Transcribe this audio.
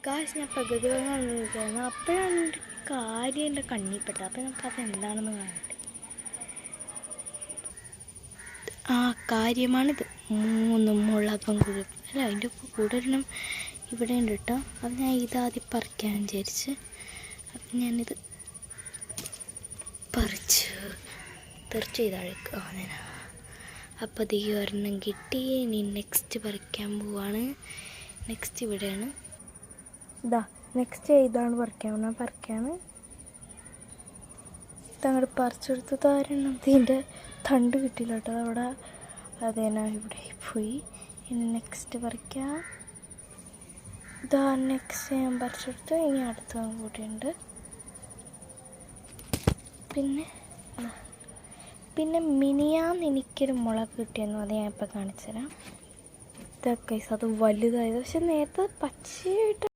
കാശ് ഞാൻ പ്രകൃതി ഭംഗി അപ്പോഴാണ് ഒരു കാര്യം എൻ്റെ കണ്ണിൽപ്പെട്ടത്. അപ്പം നമുക്കത് എന്താണെന്ന് കാണട്ടെ. ആ കാര്യമാണിത്. 3 മുളകും കുഴി അല്ല, അതിൻ്റെ കൂടെ ഒരെണ്ണം ഇവിടെ ഉണ്ട് കേട്ടോ. അത് ഞാൻ ഇതാദ്യം പറിക്കാൻ വിചാരിച്ച്. അപ്പം ഞാനിത് പറിച്ചു ചെയ്താഴേക്ക് അങ്ങനെ. അപ്പോൾ അത് ഈ ഒരെണ്ണം കിട്ടി. ഇനി നെക്സ്റ്റ് പറിക്കാൻ പോവാണ്. നെക്സ്റ്റ് ഇവിടെയാണ്. നെക്സ്റ്റ് ഇതാണ് പറിക്കാണ്. ഇതങ്ങോട്ട് പറിച്ചെടുത്തത് ഒരെണ്ണം ഇതിൻ്റെ തണ്ട് കിട്ടിയില്ല കേട്ടോ. അതവിടെ അതേനാ ഇവിടെ പോയി. ഇനി നെക്സ്റ്റ് പറിക്കാം. നെക്സ്റ്റ് ഞാൻ പറിച്ചെടുത്ത്. ഇനി അടുത്ത കൂടിയുണ്ട്. പിന്നെ മിനിയാന്ന് എനിക്കൊരു മുളക് കിട്ടിയെന്നു. അത് ഞാൻ ഇപ്പോൾ കാണിച്ചു തരാം. ഇതൊക്കെ അത് വലുതായത്. പക്ഷെ നേരത്തെ പച്ചയായിട്ട്